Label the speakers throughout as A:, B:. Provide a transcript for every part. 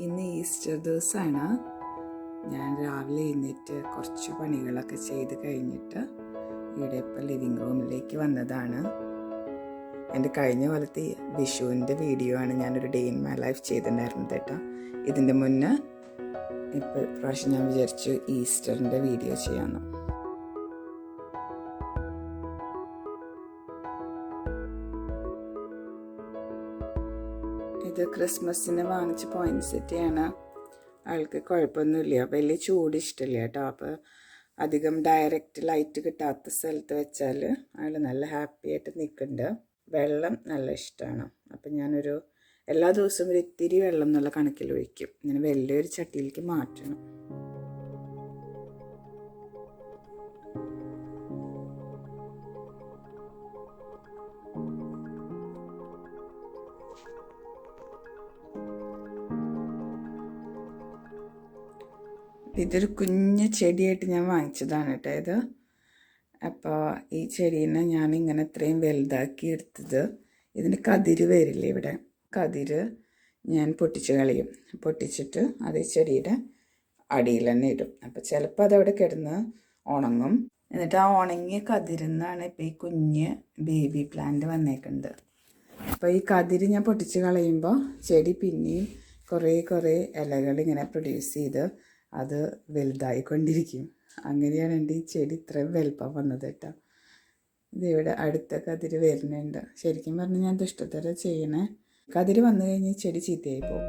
A: ഇന്ന് ഈസ്റ്റർ ദിവസമാണ്. ഞാൻ രാവിലെ എഴുന്നേറ്റ് കുറച്ച് പണികളൊക്കെ ചെയ്ത് കഴിഞ്ഞിട്ട് ഇവിടെ ഇപ്പോൾ ലിവിങ് റൂമിലേക്ക് വന്നതാണ്. എൻ്റെ കഴിഞ്ഞ കൊല്ലത്തെ വിഷുവിൻ്റെ വീഡിയോ ആണ് ഞാനൊരു ഡേ ഇൻ മൈ ലൈഫ് ചെയ്തിട്ടുണ്ടായിരുന്നത് കേട്ടോ. ഇതിൻ്റെ മുന്നേ ഇപ്പോൾ പ്രാവശ്യം ഞാൻ വിചാരിച്ചു ഈസ്റ്ററിൻ്റെ വീഡിയോ ചെയ്യാമെന്ന്. ഇത് ക്രിസ്മസിന് വാങ്ങിച്ച പോയിൻസെറ്റിയാണ്. ആൾക്ക് കുഴപ്പമൊന്നുമില്ല, വലിയ ചൂട് ഇഷ്ടമില്ല കേട്ടോ. അപ്പോൾ അധികം ഡയറക്റ്റ് ലൈറ്റ് കിട്ടാത്ത സ്ഥലത്ത് വെച്ചാൽ ആൾ നല്ല ഹാപ്പി ആയിട്ട് നിൽക്കുന്നുണ്ട്. വെള്ളം നല്ല ഇഷ്ടമാണ്. അപ്പം ഞാനൊരു എല്ലാ ദിവസവും ഒരു ഇത്തിരി വെള്ളം എന്നുള്ള കണക്കിൽ ഒഴിക്കും. ഇങ്ങനെ വലിയൊരു ചട്ടിയിലേക്ക് മാറ്റണം. ഇതൊരു കുഞ്ഞ് ചെടിയായിട്ട് ഞാൻ വാങ്ങിച്ചതാണ് കേട്ടോ ഇത്. അപ്പോൾ ഈ ചെടീനെ ഞാനിങ്ങനെ ഇത്രയും വലുതാക്കി എടുത്തത്, ഇതിന് കതിര് വരില്ല. ഇവിടെ കതിര് ഞാൻ പൊട്ടിച്ച് കളയും. പൊട്ടിച്ചിട്ട് അത് ഈ ചെടിയുടെ അടിയിൽ തന്നെ ഇടും. അപ്പോൾ ചിലപ്പോൾ അതവിടെ കിടന്ന് ഉണങ്ങും. എന്നിട്ട് ആ ഉണങ്ങിയ കതിരിന്നാണ് ഇപ്പോൾ ഈ കുഞ്ഞ് ബേബി പ്ലാന്റ് വന്നേക്കുന്നത്. അപ്പോൾ ഈ കതിര് ഞാൻ പൊട്ടിച്ച് കളയുമ്പോൾ ചെടി പിന്നെയും കുറേ ഇലകൾ ഇങ്ങനെ പ്രൊഡ്യൂസ് ചെയ്ത് അത് വലുതായിക്കൊണ്ടിരിക്കും. അങ്ങനെയാണ് എൻ്റെ ഈ ചെടി ഇത്രയും വലുപ്പം വന്നത് കേട്ടോ. ഇതിവിടെ അടുത്ത കതിര് വരുന്നുണ്ട്. ശരിക്കും പറഞ്ഞാൽ ഞാൻ ദുഷ്ടത്തര ചെയ്യണേ. കതിര് വന്നു കഴിഞ്ഞ് ചെടി ചീത്തയായി പോകും.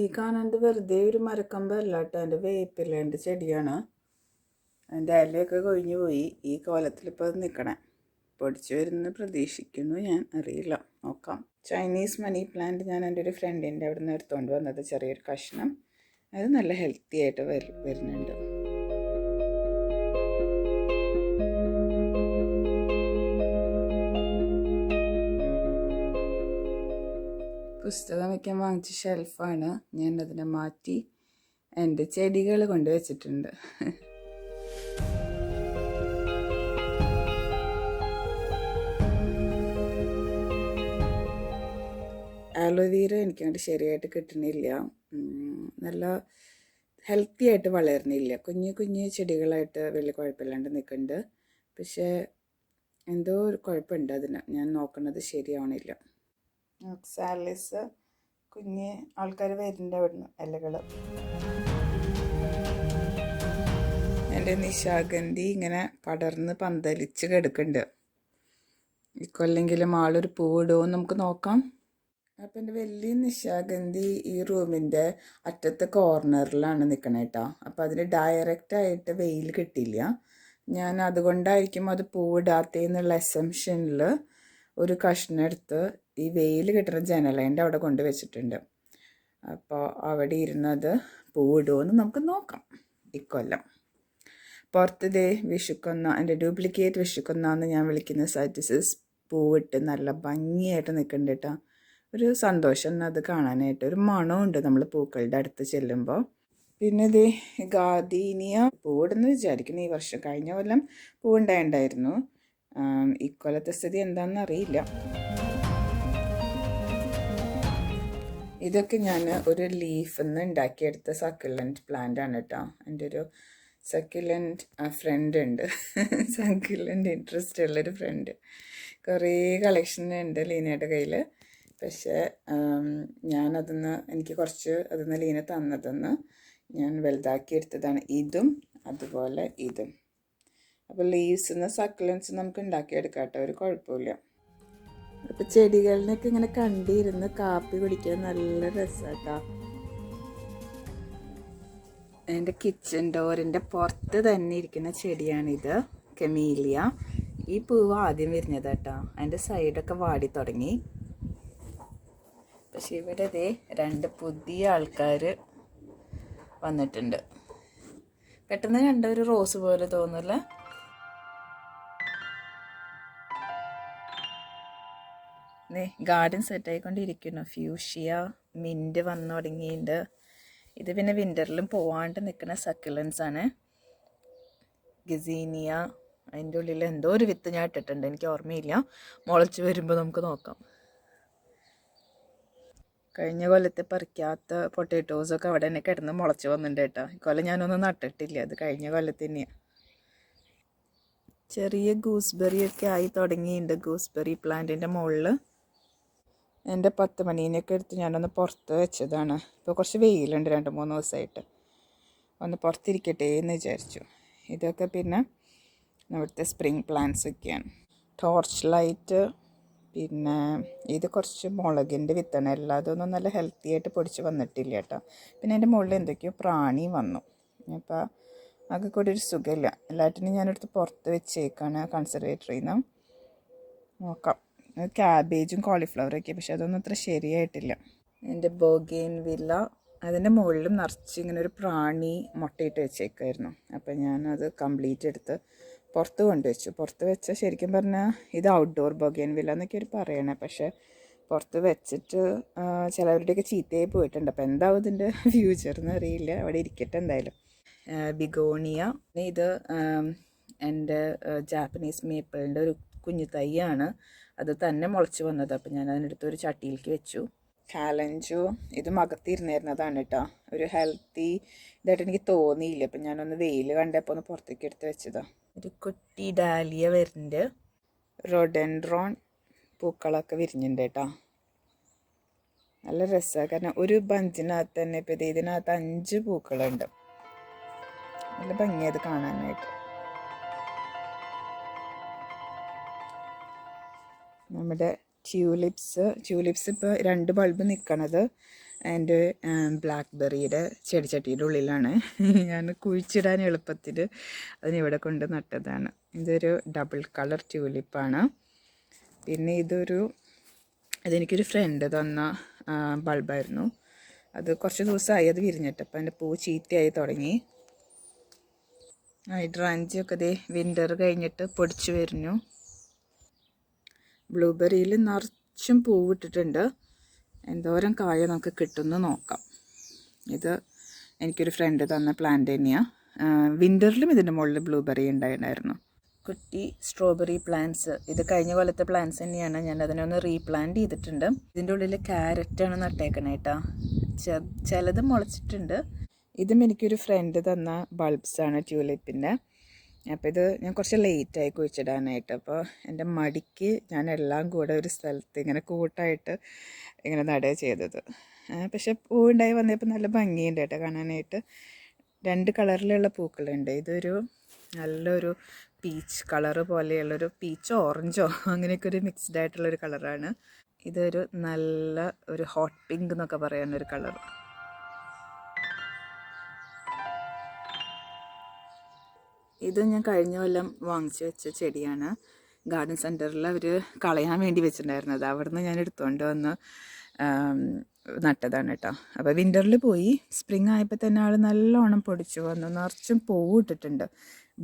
A: ഈ കാണാണ്ട് വെറുതെ ഒരു മരക്കമ്പല്ല കേട്ടോ, എൻ്റെ വേപ്പിലേൻ്റെ ചെടിയാണ്. എൻ്റെ ഇലയൊക്കെ കൊഴിഞ്ഞു പോയി. ഈ കോലത്തിലിപ്പോൾ അത് നിൽക്കണേ. പൊടിച്ചു വരുന്ന പ്രതീക്ഷിക്കുന്നു, ഞാൻ അറിയില്ല, നോക്കാം. ചൈനീസ് മണി പ്ലാന്റ് ഞാൻ എൻ്റെ ഒരു ഫ്രണ്ടിൻ്റെ അവിടെ നിന്ന് എടുത്തുകൊണ്ട് വന്നത്, ചെറിയൊരു കഷ്ണം. അത് നല്ല ഹെൽത്തി ആയിട്ട് വരുന്നുണ്ട്. പുസ്തകം വയ്ക്കാൻ വാങ്ങിച്ച ഷെൽഫാണ്. ഞാൻ അതിനെ മാറ്റി എൻ്റെ ചെടികൾ കൊണ്ട് വെച്ചിട്ടുണ്ട്. ആലോവേര എനിക്കങ്ങോട്ട് ശരിയായിട്ട് കിട്ടണില്ല. നല്ല ഹെൽത്തി ആയിട്ട് വളരുന്നില്ല. കുഞ്ഞു ചെടികളായിട്ട് വലിയ കുഴപ്പമില്ലാണ്ട് നിൽക്കുന്നുണ്ട്. പക്ഷേ എന്തോ ഒരു കുഴപ്പമുണ്ട് അതിന്. ഞാൻ നോക്കുന്നത് ശരിയാവണില്ല. സാലീസ് കുഞ്ഞ് ആൾക്കാർ വരുന്നുണ്ട് അവിടുന്ന് ഇലകൾ. എൻ്റെ നിശാഗന്ധി ഇങ്ങനെ പടർന്ന് പന്തലിച്ച് കിടക്കുന്നുണ്ട്. ഇക്കൊല്ലെങ്കിലും ആളൊരു പൂവിടുമോ നമുക്ക് നോക്കാം. അപ്പം എൻ്റെ വലിയ നിശാഗന്ധി ഈ റൂമിൻ്റെ അറ്റത്തെ കോർണറിലാണ് നിൽക്കണേ കേട്ടോ. അപ്പോൾ അതിന് ഡയറക്റ്റായിട്ട് വെയിൽ കിട്ടില്ല. ഞാൻ അതുകൊണ്ടായിരിക്കും അത് പൂവിടാത്തേന്നുള്ള അസംഷനിൽ ഒരു കഷ്ണം എടുത്ത് ഈ വെയിൽ കിട്ടുന്ന ജനലേൻ്റെ അവിടെ കൊണ്ട് വെച്ചിട്ടുണ്ട്. അപ്പോൾ അവിടെ ഇരുന്നത് പൂവിടുമെന്ന് നമുക്ക് നോക്കാം ഇക്കൊല്ലം. പുറത്തതേ വിഷുക്കൊന്ന, എൻ്റെ ഡ്യൂപ്ലിക്കേറ്റ് വിഷുക്കൊന്ന എന്ന് ഞാൻ വിളിക്കുന്ന സൈറ്റിസസ് പൂവിട്ട് നല്ല ഭംഗിയായിട്ട് നിൽക്കുന്നുണ്ട് കേട്ടോ. ഒരു സന്തോഷം അത് കാണാനായിട്ട്. ഒരു മണമുണ്ട് നമ്മൾ പൂക്കളുടെ അടുത്ത് ചെല്ലുമ്പോൾ. പിന്നെ ഇതേ ഗാർഡീനിയ പൂവിടുന്ന് വിചാരിക്കുന്നു ഈ വർഷം. കഴിഞ്ഞ കൊല്ലം പൂവുണ്ടായിട്ടുണ്ടായിരുന്നു. ഇക്കൊല്ലത്തെ സ്ഥിതി എന്താണെന്ന് അറിയില്ല. ഇതൊക്കെ ഞാൻ ഒരു ലീഫിൽ നിന്ന് ഉണ്ടാക്കിയെടുത്ത സക്കുലൻറ്റ് പ്ലാന്റ് ആണ് കേട്ടോ. എൻ്റെ ഒരു സക്കുലൻറ്റ് ഫ്രണ്ട് ഉണ്ട്. സക്കുലൻറ്റ് ഇൻട്രസ്റ്റ് ഉള്ളൊരു ഫ്രണ്ട്. കുറേ കളക്ഷൻ ഉണ്ട് ലീനയുടെ കയ്യിൽ. പക്ഷേ എനിക്ക് കുറച്ച് അതിന്ന് ലീന തന്നതെന്ന് ഞാൻ വലുതാക്കി എടുത്തതാണ്. ഇതും അതുപോലെ ഇതും. അപ്പോൾ ലീവ്സിൽ നിന്ന് സക്കുലൻസ് നമുക്ക് ഉണ്ടാക്കിയെടുക്കാം കേട്ടോ, ഒരു കുഴപ്പമില്ല. അപ്പോൾ ചെടികളിനൊക്കെ ഇങ്ങനെ കണ്ടിരുന്ന് കാപ്പി കുടിക്കാൻ നല്ല രസമാട്ടോ. എൻ്റെ കിച്ചൺ ഡോറിൻ്റെ പുറത്ത് തന്നെ ഇരിക്കുന്ന ചെടിയാണിത്, കെമീലിയ. ഈ പൂവ് ആദ്യം വരുന്നത് കേട്ടോ. അതിൻ്റെ സൈഡൊക്കെ വാടി തുടങ്ങി. പക്ഷെ ഇവിടെ ദേ 2 പുതിയ ആൾക്കാർ വന്നിട്ടുണ്ട്. പെട്ടെന്ന് കണ്ട ഒരു റോസ് പോലെ തോന്നില്ല. ഗാർഡൻ സെറ്റായിക്കൊണ്ടിരിക്കുന്നു. ഫ്യൂഷ്യ, മിൻറ്റ് വന്നു തുടങ്ങിയിട്ടുണ്ട്. ഇത് പിന്നെ വിൻ്ററിലും പോവാണ്ട് നിൽക്കുന്ന സക്കുലൻസ് ആണ്. ഗസീനിയ അതിൻ്റെ ഉള്ളിൽ എന്തോ ഒരു വിത്ത് ഞാൻ ഇട്ടിട്ടുണ്ട്, എനിക്ക് ഓർമ്മയില്ല. മുളച്ച് വരുമ്പോൾ നമുക്ക് നോക്കാം. കഴിഞ്ഞ കൊല്ലത്തെ പറിക്കാത്ത പൊട്ടാറ്റോസൊക്കെ അവിടെ തന്നെ കിടന്ന് മുളച്ച് വന്നിട്ടുണ്ട് കേട്ടോ. ഇക്കൊല്ലം ഞാനൊന്നും നട്ടിട്ടില്ല, അത് കഴിഞ്ഞ കൊല്ലത്ത് തന്നെയാണ്. ചെറിയ ഗൂസ്ബെറിയൊക്കെ ആയി തുടങ്ങിയിട്ടുണ്ട് ഗൂസ്ബെറി പ്ലാന്റിൻ്റെ മുകളിൽ. എൻ്റെ 10 മണീനൊക്കെ എടുത്ത് ഞാനൊന്ന് പുറത്ത് വെച്ചതാണ്. ഇപ്പോൾ കുറച്ച് വെയിലുണ്ട് 2-3 ദിവസമായിട്ട്, ഒന്ന് പുറത്തിരിക്കട്ടെ എന്ന് വിചാരിച്ചു. ഇതൊക്കെ പിന്നെ ഇവിടുത്തെ സ്പ്രിങ് പ്ലാന്റ്സ് ഒക്കെയാണ്. ടോർച്ച് ലൈറ്റ്, പിന്നെ ഇത് കുറച്ച് മുളകിൻ്റെ വിത്താണ്. എല്ലാതൊന്നും നല്ല ഹെൽത്തി ആയിട്ട് പൊടിച്ച് വന്നിട്ടില്ല കേട്ടോ. പിന്നെ എൻ്റെ മുകളിൽ എന്തൊക്കെയോ പ്രാണി വന്നു. അപ്പോൾ അതൊക്കെ കൂടി ഒരു സുഖമില്ല. എല്ലാറ്റിനും ഞാനെടുത്ത് പുറത്ത് വെച്ചേക്കാണ് കൺസർവേറ്ററിയിൽ നിന്ന്. നോക്കാം. ക്യാബേജും കോളിഫ്ലവറൊക്കെ, പക്ഷെ അതൊന്നും അത്ര ശരിയായിട്ടില്ല. എൻ്റെ ബോഗെയിൻ വില്ല, അതിൻ്റെ മുകളിലും നിറച്ച് ഇങ്ങനെ ഒരു പ്രാണി മുട്ടയിട്ട് വെച്ചേക്കായിരുന്നു. അപ്പം ഞാനത് കംപ്ലീറ്റ് എടുത്ത് പുറത്ത് കൊണ്ടുവച്ചു. പുറത്ത് വെച്ചാൽ ശരിക്കും പറഞ്ഞാൽ ഇത് ഔട്ട്ഡോർ ബോഗെയിൻ വില്ല എന്നൊക്കെ അവർ പറയണേ. പക്ഷേ പുറത്ത് വെച്ചിട്ട് ചിലവരുടെയൊക്കെ ചീത്തയായി പോയിട്ടുണ്ട്. അപ്പോൾ എന്താവും ഇതിൻ്റെ ഫ്യൂച്ചർ അറിയില്ല. അവിടെ ഇരിക്കട്ടെ എന്തായാലും. ബിഗോണിയ, ഇത് എൻ്റെ ജാപ്പനീസ് മേപ്പിളിൻ്റെ ഒരു കുഞ്ഞു തൈയാണ്. അത് തന്നെ മുളച്ച് വന്നത്. അപ്പം ഞാൻ അതിനെടുത്ത് ഒരു ചട്ടിയിലേക്ക് വെച്ചു. കാലഞ്ചു, ഇത് മകത്തിരുന്നിരുന്നതാണ് കേട്ടോ. ഒരു ഹെൽത്തി ഇതായിട്ട് എനിക്ക് തോന്നിയില്ല. അപ്പം ഞാനൊന്ന് വെയിൽ കണ്ടപ്പോൾ ഒന്ന് പുറത്തേക്ക് എടുത്ത് വെച്ചതാണ്. ഒരു കുട്ടി ഡാലിയ വരുന്നുണ്ട്. റോഡൻഡ്രോൺ പൂക്കളൊക്കെ വിരിഞ്ഞിട്ടുണ്ട് കേട്ടോ. നല്ല രസമാണ്, കാരണം ഒരു ബഞ്ചിനകത്ത് തന്നെ ഇപ്പോൾ ഇതിനകത്ത് 5 പൂക്കളുണ്ട്. നല്ല ഭംഗിയത് കാണാനായിട്ട്. നമ്മുടെ ട്യൂലിപ്സ് ഇപ്പോൾ 2 ബൾബ് നിൽക്കണത് എൻ്റെ ബ്ലാക്ക്ബെറിയുടെ ചെടിച്ചട്ടിയുടെ ഉള്ളിലാണ്. ഞാൻ കുഴിച്ചിടാൻ എളുപ്പത്തിൽ അതിനിവിടെ കൊണ്ട് നട്ടതാണ്. ഇതൊരു ഡബിൾ കളർ ട്യൂലിപ്പാണ്. പിന്നെ ഇതെനിക്കൊരു ഫ്രണ്ട് തന്ന ബൾബായിരുന്നു. അത് കുറച്ച് ദിവസമായി അത് വിരിഞ്ഞിട്ട്. അപ്പോൾ അതിൻ്റെ പൂ ചീത്തയായി തുടങ്ങി. ഹൈഡ്രാഞ്ചിയൊക്കെ ദേ വിൻ്റർ കഴിഞ്ഞിട്ട് പൊടിച്ചു വരുന്നു. ബ്ലൂബെറിയിൽ നിറച്ചും പൂവിട്ടിട്ടുണ്ട്. എന്തോരം കായ നമുക്ക് കിട്ടുമെന്ന് നോക്കാം. ഇത് എനിക്കൊരു ഫ്രണ്ട് തന്ന പ്ലാന്റ് തന്നെയാണ്. വിൻ്ററിലും ഇതിൻ്റെ മുകളിൽ ബ്ലൂബെറി ഉണ്ടായിരുന്നു. കുട്ടി സ്ട്രോബെറി പ്ലാന്റ്സ്, ഇത് കഴിഞ്ഞ കൊല്ലത്തെ പ്ലാന്റ്സ് തന്നെയാണ്. ഞാൻ അതിനൊന്ന് റീപ്ലാന്റ് ചെയ്തിട്ടുണ്ട്. ഇതിൻ്റെ ഉള്ളിൽ ക്യാരറ്റാണ് നട്ടേക്കണേ കേട്ടോ. ചിലത് മുളച്ചിട്ടുണ്ട്. ഇതും എനിക്കൊരു ഫ്രണ്ട് തന്ന ബൾബ്സാണ് ട്യൂലിപ്പിൻ്റെ. അപ്പോൾ ഇത് ഞാൻ കുറച്ച് ലേറ്റായി കുഴിച്ചിടാനായിട്ട്. അപ്പോൾ എൻ്റെ മടിക്ക് ഞാൻ എല്ലാം കൂടെ ഒരു സ്ഥലത്ത് ഇങ്ങനെ കൂട്ടായിട്ട് ഇങ്ങനെ നടുക ചെയ്തത്. പക്ഷെ പൂവുണ്ടായി വന്നപ്പോൾ നല്ല ഭംഗിയുണ്ട് കേട്ടോ കാണാനായിട്ട്. 2 കളറിലുള്ള പൂക്കളുണ്ട്. ഇതൊരു നല്ലൊരു പീച്ച് കളറ് പോലെയുള്ളൊരു പീച്ചോ ഓറഞ്ചോ അങ്ങനെയൊക്കെ ഒരു മിക്സ്ഡ് ആയിട്ടുള്ളൊരു കളറാണ്. ഇതൊരു നല്ല ഒരു ഹോട്ട് പിങ്ക് എന്നൊക്കെ പറയാനൊരു കളർ. ഇത് ഞാൻ കഴിഞ്ഞ കൊല്ലം വാങ്ങിച്ച് വെച്ച ചെടിയാണ്. ഗാർഡൻ സെൻറ്ററിൽ അവർ കളയാൻ വേണ്ടി വെച്ചിട്ടുണ്ടായിരുന്നത്. അവിടെ നിന്ന് ഞാൻ എടുത്തുകൊണ്ട് വന്ന് നട്ടതാണ് കേട്ടോ. അപ്പോൾ വിൻ്ററിൽ പോയി സ്പ്രിങ് ആയപ്പോൾ തന്നെ ആൾ നല്ലോണം പൊടിച്ചു വന്നു. നിറച്ചും പൂവ് ഇട്ടിട്ടുണ്ട്.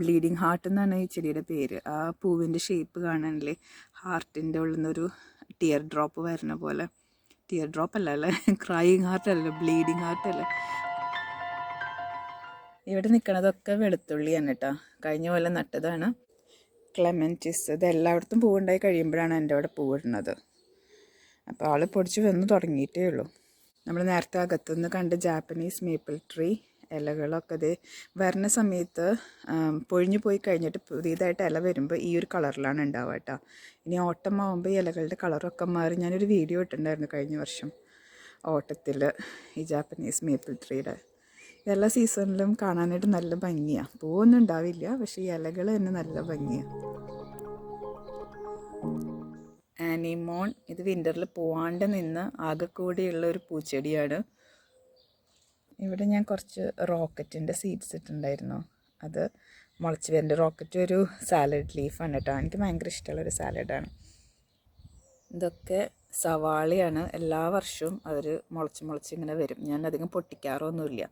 A: ബ്ലീഡിങ് ഹാർട്ട് എന്നാണ് ഈ ചെടിയുടെ പേര്. ആ പൂവിൻ്റെ ഷേപ്പ് കാണാനില്ലേ, ഹാർട്ടിൻ്റെ ഉള്ളിൽ നിന്നൊരു ടിയർ ഡ്രോപ്പ് വരുന്ന പോലെ. ടിയർ ഡ്രോപ്പ് അല്ലേ, ക്രൈയിങ് ഹാർട്ടല്ലേ, ബ്ലീഡിങ് ഹാർട്ടല്ലേ. ഇവിടെ നിൽക്കണതൊക്കെ വെളുത്തുള്ളിയാണ് കേട്ടോ. കഴിഞ്ഞ കൊല്ലം നട്ടതാണ്. ക്ലെമൻറ്റിസ്, ഇത് എല്ലായിടത്തും പൂവുണ്ടായി കഴിയുമ്പോഴാണ് എൻ്റെ അവിടെ പൂവിടുന്നത്. അപ്പോൾ ആൾ പൊടിച്ച് വന്ന് തുടങ്ങിയിട്ടേ ഉള്ളൂ. നമ്മൾ നേരത്തെ അകത്തുനിന്ന് കണ്ട് ജാപ്പനീസ് മേപ്പിൾ ട്രീ ഇലകളൊക്കെ ഇത് വരുന്ന സമയത്ത് പൊഴിഞ്ഞു പോയി കഴിഞ്ഞിട്ട് പുതിയതായിട്ട് ഇല വരുമ്പോൾ ഈ ഒരു കളറിലാണ് ഉണ്ടാവുക കേട്ടോ. ഇനി ഓട്ടം ആകുമ്പോൾ ഈ ഇലകളുടെ കളറൊക്കെ മാറി. ഞാനൊരു വീഡിയോ ഇട്ടിട്ടുണ്ടായിരുന്നു കഴിഞ്ഞ വർഷം ഓട്ടത്തിൽ ഈ ജാപ്പനീസ് മേപ്പിൾ ട്രീയുടെ. എല്ലാ സീസണിലും കാണാനായിട്ട് നല്ല ഭംഗിയാണ്. പൂവൊന്നും ഉണ്ടാവില്ല, പക്ഷേ ഈ ഇലകൾ തന്നെ നല്ല ഭംഗിയാണ്. ആനിമോൺ, ഇത് വിൻ്ററിൽ പോവാണ്ട് നിന്ന് ആകെ കൂടിയുള്ള ഒരു പൂച്ചെടിയാണ്. ഇവിടെ ഞാൻ കുറച്ച് റോക്കറ്റിൻ്റെ സീഡ്സ് ഇട്ടിട്ടുണ്ടായിരുന്നു. അത് മുളച്ച് വരുന്നുണ്ട്. റോക്കറ്റ് ഒരു സാലഡ് ലീഫാണ് കേട്ടോ. എനിക്ക് ഭയങ്കര ഇഷ്ടമുള്ളൊരു സാലഡാണ്. ഇതൊക്കെ സവാളയാണ്. എല്ലാ വർഷവും അവർ മുളച്ച് ഇങ്ങനെ വരും. ഞാൻ അധികം പൊട്ടിക്കാറൊന്നുമില്ല.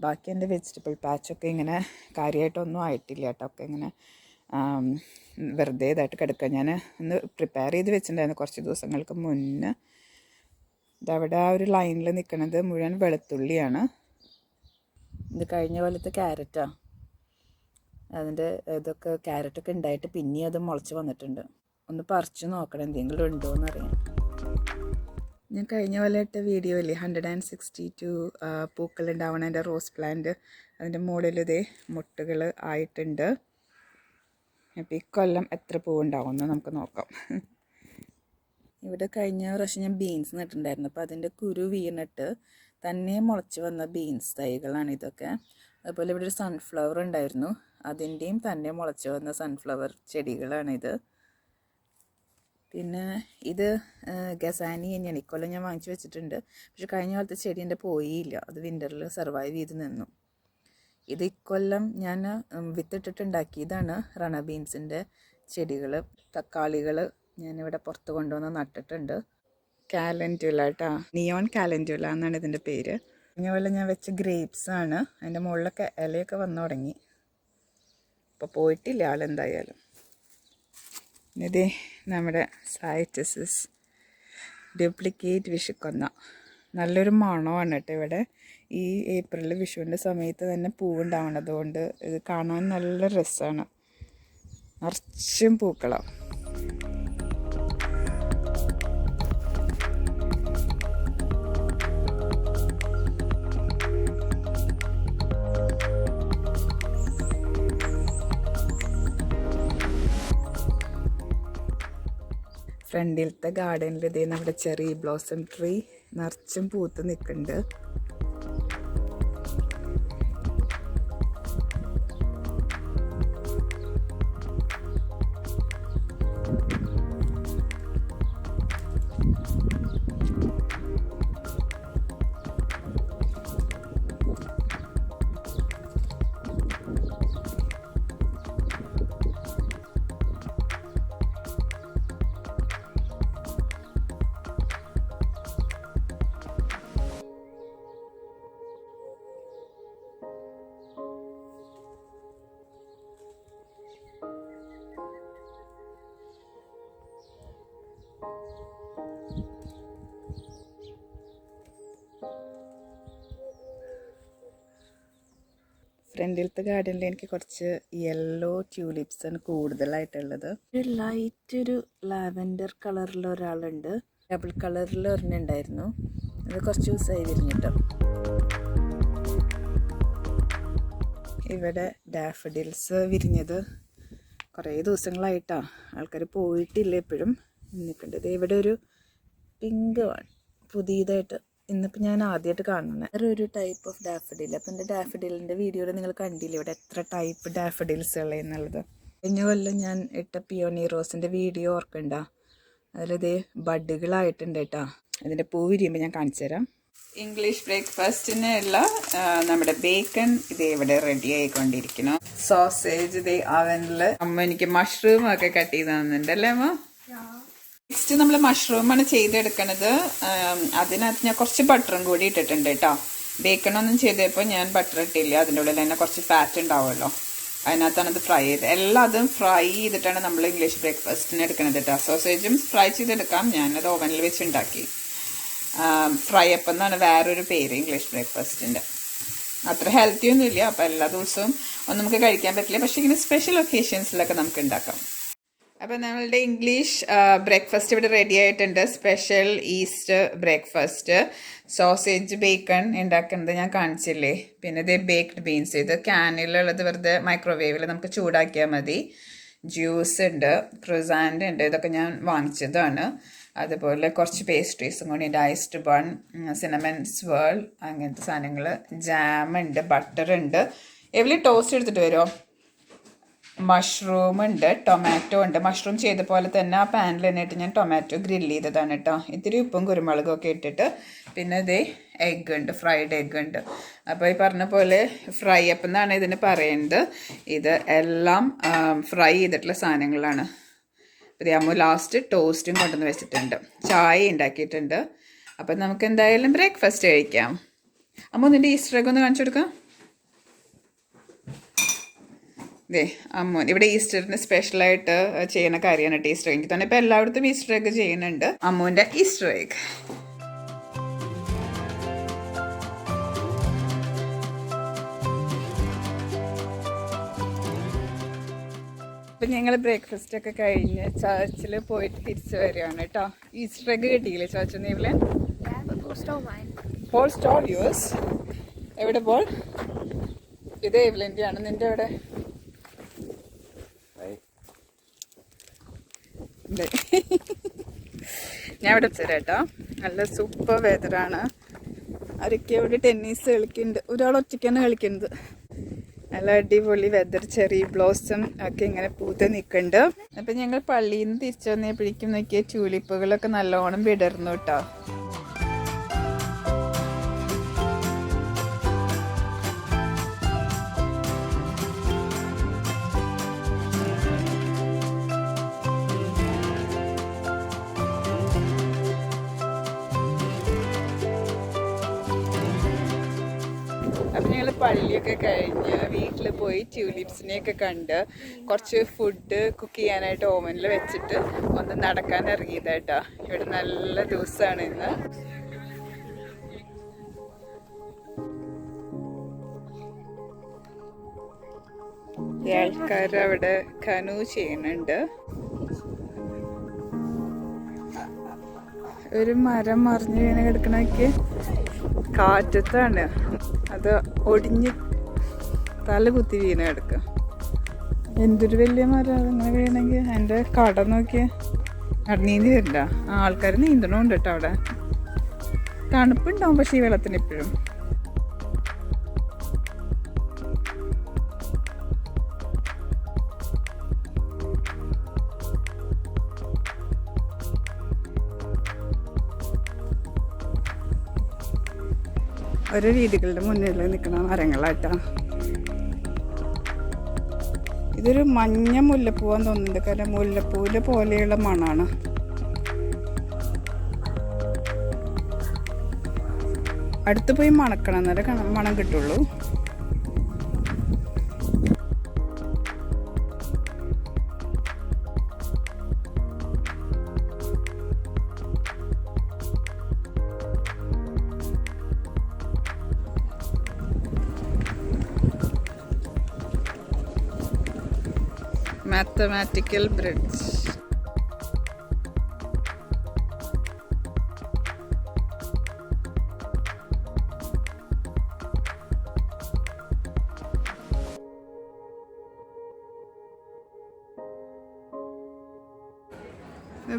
A: ബാക്കി എൻ്റെ വെജിറ്റബിൾ പാച്ചൊക്കെ ഇങ്ങനെ കാര്യമായിട്ടൊന്നും ആയിട്ടില്ല കേട്ടോ. ഒക്കെ ഇങ്ങനെ വെറുതെ ഇതായിട്ട് കിടക്കുക. ഞാൻ ഒന്ന് പ്രിപ്പയർ ചെയ്ത് വെച്ചിട്ടുണ്ടായിരുന്നു കുറച്ച് ദിവസങ്ങൾക്ക് മുന്നേ. ഇതവിടെ ആ ഒരു ലൈനിൽ നിൽക്കുന്നത് മുഴുവൻ വെളുത്തുള്ളിയാണ്. ഇത് കഴിഞ്ഞ പോലത്തെ ക്യാരറ്റാണ്. അതിൻ്റെ ഇതൊക്കെ ക്യാരറ്റൊക്കെ ഉണ്ടായിട്ട് പിന്നെയും അത് മുളച്ച് വന്നിട്ടുണ്ട്. ഒന്ന് പറിച്ച് നോക്കണം എന്തെങ്കിലും ഉണ്ടോ എന്നറിയാം. ഞാൻ കഴിഞ്ഞ പോലെ ഇട്ട വീഡിയോയില്ലേ 162 പൂക്കളുണ്ടാവണം എൻ്റെ റോസ് പ്ലാന്റ്, അതിൻ്റെ മുകളിൽ ഇതേ മുട്ടുകൾ ആയിട്ടുണ്ട്. അപ്പോൾ ഈ കൊല്ലം എത്ര പൂവുണ്ടാവുമെന്ന് നമുക്ക് നോക്കാം. ഇവിടെ കഴിഞ്ഞ പ്രാവശ്യം ഞാൻ ബീൻസ് നട്ടിട്ടുണ്ടായിരുന്നു. അപ്പോൾ അതിൻ്റെ കുരു വീണിട്ട് തന്നെ മുളച്ച് വന്ന ബീൻസ് തൈകളാണ് ഇതൊക്കെ. അതുപോലെ ഇവിടെ ഒരു സൺഫ്ലവർ ഉണ്ടായിരുന്നു, അതിൻ്റെയും തന്നെ മുളച്ച് വന്ന സൺഫ്ലവർ ചെടികളാണിത്. പിന്നെ ഇത് ഗസാനി തന്നെയാണ്. ഇക്കൊല്ലം ഞാൻ വാങ്ങിച്ചു വെച്ചിട്ടുണ്ട്. പക്ഷെ കഴിഞ്ഞ കാലത്തെ ചെടി എൻ്റെ പോയില്ല, അത് വിൻ്ററിൽ സർവൈവ് ചെയ്ത് നിന്നു. ഇത് ഇക്കൊല്ലം ഞാൻ വിത്തിട്ടിട്ടുണ്ടാക്കിയതാണ് റണ ബീൻസിൻ്റെ ചെടികൾ. തക്കാളികൾ ഞാനിവിടെ പുറത്ത് കൊണ്ടുവന്ന് നട്ടിട്ടുണ്ട്. കാലൻഡുല കേട്ടോ, നിയോൺ കാലൻഡുല എന്നാണ് ഇതിൻ്റെ പേര്. കഴിഞ്ഞ പോലെ ഞാൻ വെച്ച ഗ്രേപ്സാണ്. അതിൻ്റെ മുകളിലൊക്കെ ഇലയൊക്കെ വന്നു തുടങ്ങി. അപ്പോൾ പോയിട്ടില്ല ആളെന്തായാലും. ഇതേ നമ്മുടെ സൈറ്റസിസ് ഡ്യൂപ്ലിക്കേറ്റ് വിഷുക്കൊന്ന, നല്ലൊരു മണമാണ് കേട്ടോ ഇവിടെ. ഈ ഏപ്രിൽ വിഷുവിൻ്റെ സമയത്ത് തന്നെ പൂവുണ്ടാവണം, അതുകൊണ്ട് ഇത് കാണാൻ നല്ല രസമാണ്. നിറച്ചും പൂക്കളാണ്. ഫ്രണ്ടിലത്തെ ഗാർഡനിൽ ഇതേ നമ്മുടെ ചെറി ബ്ലോസം ട്രീ നിറച്ചും പൂത്ത് നിൽക്കുന്നുണ്ട്. ഫ്രണ്ടിലത്തെ ഗാർഡനിൽ എനിക്ക് കുറച്ച് യെല്ലോ ട്യൂലിപ്സാണ് കൂടുതലായിട്ടുള്ളത്. ഒരു ലൈറ്റ് ഒരു ലാവൻഡർ കളറിൽ ഒരാളുണ്ട്, ഡബിൾ കളറിൽ ഒരെണ്ണുണ്ടായിരുന്നു. അത് കുറച്ച് ദിവസമായി വിരിഞ്ഞിട്ടോ. ഇവിടെ ഡാഫഡിൽസ് വിരിഞ്ഞത് കുറേ ദിവസങ്ങളായിട്ടാണ്, ആൾക്കാർ പോയിട്ടില്ല, എപ്പോഴും നിൽക്കേണ്ടത്. ഇവിടെ ഒരു പിങ്ക് പുതിയതായിട്ട് ഇന്നിപ്പോൾ ഞാൻ ആദ്യമായിട്ട് കാണുന്നത് വേറൊരു ടൈപ്പ് ഓഫ് ഡാഫഡിൽ. അപ്പം എൻ്റെ ഡാഫഡിലിൻ്റെ വീഡിയോയിൽ നിങ്ങൾ കണ്ടില്ല ഇവിടെ എത്ര ടൈപ്പ് ഡാഫഡിൽസ് ഉള്ളതെന്നുള്ളത്. കഴിഞ്ഞ കൊല്ലം ഞാൻ ഇട്ട പിയോണി റോസിൻ്റെ വീഡിയോ ഓർക്കണ്ട, അതിലിത് ബഡുകളായിട്ടുണ്ട് കേട്ടോ. അതിൻ്റെ പൂ വിരിയുമ്പോൾ ഞാൻ കാണിച്ചു തരാം. ഇംഗ്ലീഷ് ബ്രേക്ക്ഫാസ്റ്റിനുള്ള നമ്മുടെ ബേക്കൺ ഇത് ഇവിടെ റെഡി ആയിക്കൊണ്ടിരിക്കണം. സോസേജ് ഇത് അവനിൽ അമ്മ എനിക്ക് മഷ്റൂം ഒക്കെ കട്ട് ചെയ്ത് തന്നിട്ടുണ്ടല്ലേ അമ്മ. നെക്സ്റ്റ് നമ്മൾ മഷ്റൂമാണ് ചെയ്തെടുക്കണത്. അതിനകത്ത് ഞാൻ കുറച്ച് ബട്ടറും കൂടി ഇട്ടിട്ടുണ്ട് കേട്ടോ. ബേക്കണൊന്നും ചെയ്തപ്പോൾ ഞാൻ ബട്ടർ ഇട്ടില്ല, അതിൻ്റെ ഉള്ളിൽ തന്നെ കുറച്ച് ഫാറ്റ് ഉണ്ടാവുമല്ലോ, അതിനകത്താണ് അത് ഫ്രൈ ചെയ്ത്. എല്ലാം അതും ഫ്രൈ ചെയ്തിട്ടാണ് നമ്മൾ ഇംഗ്ലീഷ് ബ്രേക്ക്ഫാസ്റ്റിന് എടുക്കണത് കേട്ടോ. സോസേജും ഫ്രൈ ചെയ്തെടുക്കാം, ഞാനത് ഓവനിൽ വെച്ചുണ്ടാക്കി. ഫ്രൈ അപ്പം എന്നാണ് വേറൊരു പേര് ഇംഗ്ലീഷ് ബ്രേക്ക്ഫാസ്റ്റിൻ്റെ. അത്ര ഹെൽത്തി ഒന്നുമില്ല, അപ്പോൾ എല്ലാ ദിവസവും ഒന്നും നമുക്ക് കഴിക്കാൻ പറ്റില്ല, പക്ഷേ ഇങ്ങനെ സ്പെഷ്യൽ ഒക്കേഷൻസിലൊക്കെ നമുക്ക് ഉണ്ടാക്കാം. അപ്പോൾ നമ്മളുടെ ഇംഗ്ലീഷ് ബ്രേക്ക്ഫാസ്റ്റ് ഇവിടെ റെഡി ആയിട്ടുണ്ട്. Special Easter breakfast. Sausage bacon ഉണ്ടാക്കുന്നത് ഞാൻ കാണിച്ചില്ലേ. പിന്നെ ഇത് ബേക്ക്ഡ് ബീൻസ്, ഇത് ക്യാനിലുള്ളത് വെറുതെ മൈക്രോവേവിൽ നമുക്ക് ചൂടാക്കിയാൽ മതി. ജ്യൂസ് ഉണ്ട്, ക്രുസാൻഡ് ഉണ്ട്, ഇതൊക്കെ ഞാൻ വാങ്ങിച്ചതാണ്. അതുപോലെ കുറച്ച് പേസ്ട്രീസും കൂടി ഉണ്ട്, ഐസ്ഡ് ബൺ, സിനമൻ സ്വേൾ, അങ്ങനത്തെ സാധനങ്ങൾ, ജാം ഉണ്ട്, ബട്ടർ ഉണ്ട്. എവിടെ ടോസ്റ്റ് എടുത്തിട്ട് വരുമോ? മഷ്റൂം ഉണ്ട്, ടൊമാറ്റോ ഉണ്ട്. മഷ്റൂം ചെയ്ത പോലെ തന്നെ ആ പാനിൽ തന്നെയിട്ട് ഞാൻ ടൊമാറ്റോ ഗ്രില്ല് ചെയ്തതാണ് കേട്ടോ. ഇത്തിരി ഉപ്പും കുരുമുളകും ഒക്കെ ഇട്ടിട്ട്. പിന്നെ ഇതേ എഗ്ഗ് ഉണ്ട്, ഫ്രൈഡ് എഗ്ഗ് ഉണ്ട്. അപ്പോൾ ഈ പറഞ്ഞ പോലെ ഫ്രൈ അപ്പ് എന്നാണ് ഇതിന് പറയുന്നത്. ഇത് എല്ലാം ഫ്രൈ ചെയ്തിട്ടുള്ള സാധനങ്ങളാണ്. അപ്പോൾ അമ്മ ലാസ്റ്റ് ടോസ്റ്റും കൊണ്ടുവന്ന് വെച്ചിട്ടുണ്ട്, ചായ ഉണ്ടാക്കിയിട്ടുണ്ട്. അപ്പം നമുക്ക് എന്തായാലും ബ്രേക്ക്ഫാസ്റ്റ് കഴിക്കാം. അമ്മ നിൻ്റെ ഈസ്റ്റർ എഗ് ഒന്ന് കാണിച്ചു കൊടുക്കാം. ഇതേ അമ്മൂൻ ഇവിടെ ഈസ്റ്ററിന് സ്പെഷ്യലായിട്ട് ചെയ്യുന്ന കാര്യമാണ് കേട്ടോ ഈസ്റ്റർ എഗ്. എനിക്ക് തന്നെ ഇപ്പോൾ എല്ലായിടത്തും ഈസ്റ്റർ എഗ് ചെയ്യുന്നുണ്ട്. അമ്മൂൻ്റെ ഈസ്റ്റർ എഗ്. അപ്പം ഞങ്ങൾ ബ്രേക്ക്ഫാസ്റ്റൊക്കെ കഴിഞ്ഞ് ചർച്ചിൽ പോയിട്ട് തിരിച്ച് വരികയാണ് കേട്ടോ. ഈസ്റ്റർ എഗ് കിട്ടിയില്ലേ ചർച്ചിൽ നിന്ന് ഇവിടെ? പോൾ സ്റ്റോൾ യൂസ് എവിടെ പോൾ? ഇത് എവ്ലിൻ്റെ ആണ്. നിൻ്റെ എവിടെ? ഞാൻ ഇവിടെ വെച്ചേരാ കേട്ടോ. നല്ല സൂപ്പർ വെതറാണ്. ആരൊക്കെ ഇവിടെ ടെന്നീസ് കളിക്കുന്നുണ്ട്. ഒരാൾ ഒറ്റയ്ക്കാണ് കളിക്കുന്നത്. നല്ല അടിപൊളി വെതർ, ചെറി ബ്ലോസം ഒക്കെ ഇങ്ങനെ പൂത്ത് നിൽക്കുന്നുണ്ട്. അപ്പം ഞങ്ങൾ പള്ളിയിൽ നിന്ന് തിരിച്ചു വന്നപ്പോഴേക്കും നോക്കിയ ട്യൂലിപ്പുകളൊക്കെ നല്ലോണം വിടർന്നു കേട്ടോ. അപ്പം ഞങ്ങൾ പള്ളിയൊക്കെ കഴിഞ്ഞ് വീട്ടിൽ പോയി ട്യൂലിപ്സിനെയൊക്കെ കണ്ട് കുറച്ച് ഫുഡ് കുക്ക് ചെയ്യാനായിട്ട് ഓവനിൽ വെച്ചിട്ട് ഒന്ന് നടക്കാൻ ഇറങ്ങിയതായിട്ടാ. ഇവിടെ നല്ല ദിവസമാണ് ഇന്ന്. ആൾക്കാർ അവിടെ കനു ചെയ്യുന്നുണ്ട്. ഒരു മരം മറിഞ്ഞ് വീണ് കിടക്കണൊക്കെ കാറ്റത്താണ്. അത് ഒടിഞ്ഞ് തല കുത്തി വീണ് കിടക്കുക. എന്തൊരു വലിയ മരം അതങ്ങനെ വീണെങ്കിൽ. എൻ്റെ കട നോക്കിയ അവിടെ നീന്തി വരില്ല. ആൾക്കാർ നീന്തണമുണ്ട് കേട്ടോ. അവിടെ തണുപ്പുണ്ടാവും പക്ഷേ ഈ വെള്ളത്തിന് ഇപ്പോഴും. ഓരോ രീതികളുടെ മുന്നിൽ നിൽക്കുന്ന മരങ്ങളായിട്ടാ. ഇതൊരു മഞ്ഞ മുല്ലപ്പൂവാന്ന് തോന്നുന്നുണ്ട്. കാരണം മുല്ലപ്പൂവിലെ പോലെയുള്ള മണമാണ്. അടുത്ത് പോയി മണക്കണം, എന്നാലേ മണം കിട്ടുള്ളൂ. Mathematical bridge.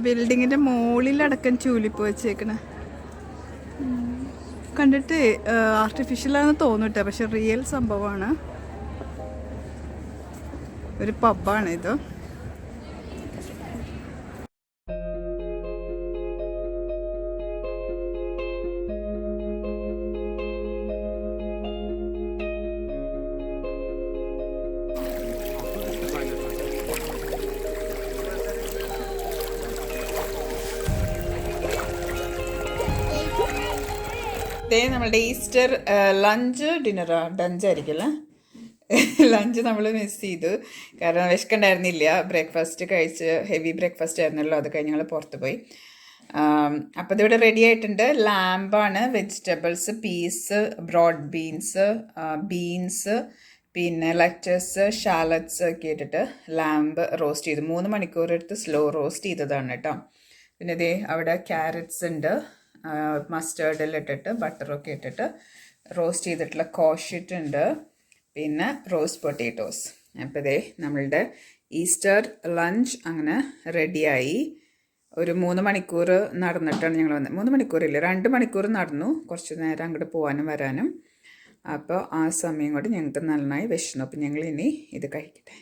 A: ബിൽഡിങ്ങിന്റെ മുകളിലടക്കം ചൂലിപ്പ് വെച്ചേക്കണ കണ്ടിട്ട് ആർട്ടിഫിഷ്യലാണെന്ന് തോന്നിട്ടെ, പക്ഷെ റിയൽ സംഭവമാണ്. ഒരു പബ്ബാണ് ഇത്. നമ്മളുടെ ഈസ്റ്റർ ലഞ്ച് ഡിന്നറാ ഡഞ്ചായിരിക്കും ലഞ്ച് നമ്മൾ മിസ് ചെയ്തു. കാരണം വിശക്കുണ്ടായിരുന്നില്ല. ബ്രേക്ക്ഫാസ്റ്റ് കഴിച്ച് ഹെവി ബ്രേക്ക്ഫാസ്റ്റ് ആയിരുന്നല്ലോ. അത് കഴിഞ്ഞ് ഞങ്ങൾ പുറത്ത് പോയി. അപ്പോൾ ഇതിവിടെ റെഡി ആയിട്ടുണ്ട്. ലാമ്പാണ്, വെജിറ്റബിൾസ്, പീസ്, ബ്രോഡ് ബീൻസ്, പിന്നെ ലെറ്റസ്, ഷാലറ്റ്സ് ഒക്കെ ഇട്ടിട്ട് ലാമ്പ് റോസ്റ്റ് ചെയ്തു. 3 മണിക്കൂർ എടുത്ത് സ്ലോ റോസ്റ്റ് ചെയ്തതാണ് കേട്ടോ. പിന്നെ ഇതേ അവിടെ ക്യാരറ്റ്സ് ഉണ്ട്, മസ്റ്റേർഡിലിട്ടിട്ട് ബട്ടറൊക്കെ ഇട്ടിട്ട് റോസ്റ്റ് ചെയ്തിട്ടുള്ള കോഷിറ്റ് ഉണ്ട്, പിന്നെ റോസ്റ്റ് പൊട്ടേറ്റോസ്. അപ്പോൾ ഇതേ നമ്മളുടെ ഈസ്റ്റർ ലഞ്ച് അങ്ങനെ റെഡിയായി. ഒരു 3 മണിക്കൂർ നടന്നിട്ടാണ് ഞങ്ങൾ വന്നത്. 3 മണിക്കൂറില്ല, 2 മണിക്കൂർ നടന്നു. കുറച്ച് നേരം അങ്ങോട്ട് പോകാനും വരാനും. അപ്പോൾ ആ സമയം കൊണ്ട് ഞങ്ങൾക്ക് നന്നായി വിശന്നു. അപ്പം ഞങ്ങൾ ഇനി ഇത് കഴിക്കട്ടെ.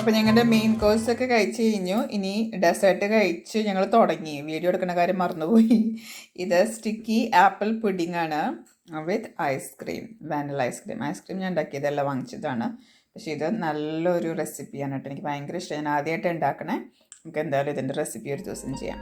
A: അപ്പോൾ ഞങ്ങളുടെ മെയിൻ കോഴ്സൊക്കെ കഴിച്ച് കഴിഞ്ഞു. ഇനി ഡെസേർട്ട് കഴിച്ച് ഞങ്ങൾ തുടങ്ങി. വീഡിയോ എടുക്കുന്ന കാര്യം മറന്നുപോയി. ഇത് സ്റ്റിക്കി ആപ്പിൾ പുഡിംഗ് ആണ് വിത്ത് ഐസ്ക്രീം, വാനില ഐസ്ക്രീം ഞാൻ ഉണ്ടാക്കിയതെല്ലാം വാങ്ങിച്ചതാണ്. പക്ഷേ ഇത് നല്ലൊരു റെസിപ്പിയാണ് കേട്ടോ. എനിക്ക് ഭയങ്കര ഇഷ്ടം. ഞാൻ ആദ്യമായിട്ട് ഉണ്ടാക്കണേ. നമുക്ക് എന്തായാലും ഇതിൻ്റെ റെസിപ്പി ഒരു ദിവസം ചെയ്യാം.